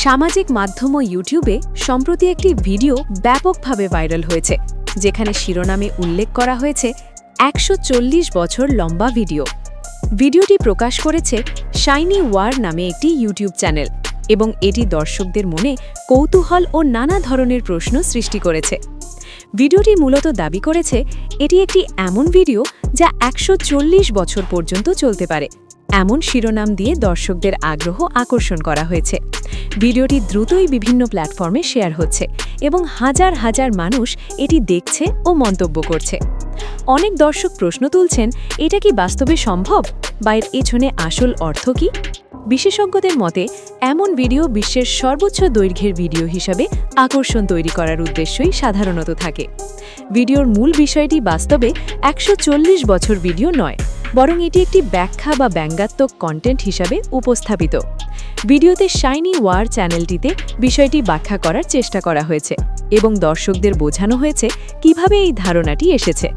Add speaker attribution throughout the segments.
Speaker 1: সামাজিক মাধ্যম ও ইউটিউবে সম্প্রতি একটি ভিডিও ব্যাপকভাবে ভাইরাল হয়েছে, যেখানে শিরোনামে উল্লেখ করা হয়েছে ১৪০ বছর লম্বা ভিডিও। ভিডিওটি প্রকাশ করেছে শাইনি ওয়ার নামে একটি ইউটিউব চ্যানেল এবং এটি দর্শকদের মনে কৌতূহল ও নানা ধরনের প্রশ্ন সৃষ্টি করেছে। ভিডিওটি মূলত দাবি করেছে এটি একটি এমন ভিডিও যা ১৪০ বছর পর্যন্ত চলতে পারে, এমন শিরোনাম দিয়ে দর্শকদের আগ্রহ আকর্ষণ করা হয়েছে। ভিডিওটি দ্রুতই বিভিন্ন প্ল্যাটফর্মে শেয়ার হচ্ছে এবং হাজার হাজার মানুষ এটি দেখছে ও মন্তব্য করছে। অনেক দর্শক প্রশ্ন তুলছেন, এটা কি বাস্তবে সম্ভব বা এর পেছনে আসল অর্থ কি? বিশেষজ্ঞদের মতে এমন ভিডিও বিশ্বের সর্বোচ্চ দৈর্ঘ্যের ভিডিও হিসাবে আকর্ষণ তৈরি করার উদ্দেশ্যই সাধারণত থাকে। ভিডিওর মূল বিষয়টি বাস্তবে ১৪০ বছর ভিডিও নয়, বরং এটি একটি ব্যাখ্যা বা ব্যঙ্গাত্মক কন্টেন্ট হিসাবে উপস্থাপিত। ভিডিওতে শাইনি ওয়ার চ্যানেলটিতে বিষয়টি ব্যাখ্যা করার চেষ্টা করা হয়েছে এবং দর্শকদের বোঝানো হয়েছে কিভাবে এই ধারণাটি এসেছে।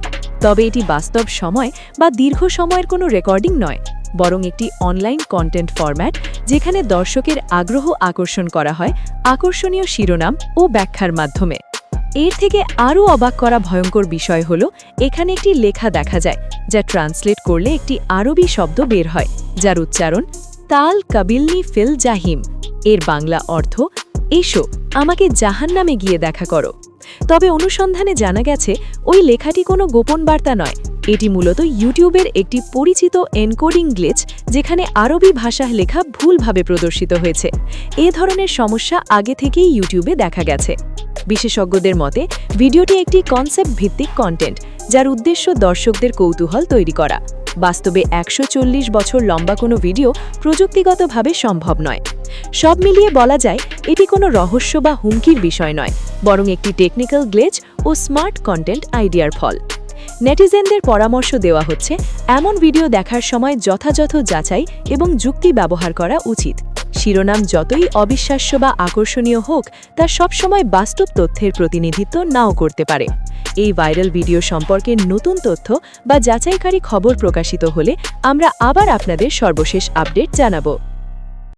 Speaker 1: তবে এটি বাস্তব সময় বা দীর্ঘ সময়ের কোনো রেকর্ডিং নয়, বরং একটি অনলাইন কন্টেন্ট ফরম্যাট যেখানে দর্শকের আগ্রহ আকর্ষণ করা হয় আকর্ষণীয় শিরোনাম ও ব্যাখ্যার মাধ্যমে। এর থেকে আরও অবাক করা ভয়ঙ্কর বিষয় হল এখানে একটি লেখা দেখা যায় যা ট্রান্সলেট করলে একটি আরবি শব্দ বের হয়, যার উচ্চারণ তাল কাবিলনি ফিল জাহিম। এর বাংলা অর্থ এসো আমাকে জাহান্নামে গিয়ে দেখা করো। তবে অনুসন্ধানে জানা গেছে ওই লেখাটি কোনো গোপন বার্তা নয়, এটি মূলত ইউটিউবের একটি পরিচিত এনকোডিং গ্লিচ, যেখানে আরবি ভাষা লেখা ভুলভাবে প্রদর্শিত হয়েছে। এ ধরনের সমস্যা আগে থেকেই ইউটিউবে দেখা গেছে। বিশেষজ্ঞদের মতে ভিডিওটি একটি কনসেপ্ট ভিত্তিক কন্টেন্ট, যার উদ্দেশ্য দর্শকদের কৌতূহল তৈরি করা। বাস্তবে ১৪০ বছর লম্বা কোনো ভিডিও প্রযুক্তিগতভাবে সম্ভব নয়। সব মিলিয়ে বলা যায় এটি কোনো রহস্য বা হুমকির বিষয় নয়, বরং একটি টেকনিক্যাল গ্লিচ ও স্মার্ট কন্টেন্ট আইডিয়ার ফল। নেটিজেনদের পরামর্শ দেওয়া হচ্ছে এমন ভিডিও দেখার সময় যথাযথ যাচাই এবং যুক্তি ব্যবহার করা উচিত। শিরোনাম যতই অবিশ্বাস্য বা আকর্ষণীয় হোক, তা সবসময় বাস্তব তথ্যের প্রতিনিধিত্ব নাও করতে পারে। এই ভাইরাল ভিডিও সম্পর্কে নতুন তথ্য বা যাচাইকারী খবর প্রকাশিত হলে আমরা আবার আপনাদের সর্বশেষ আপডেট জানাবো।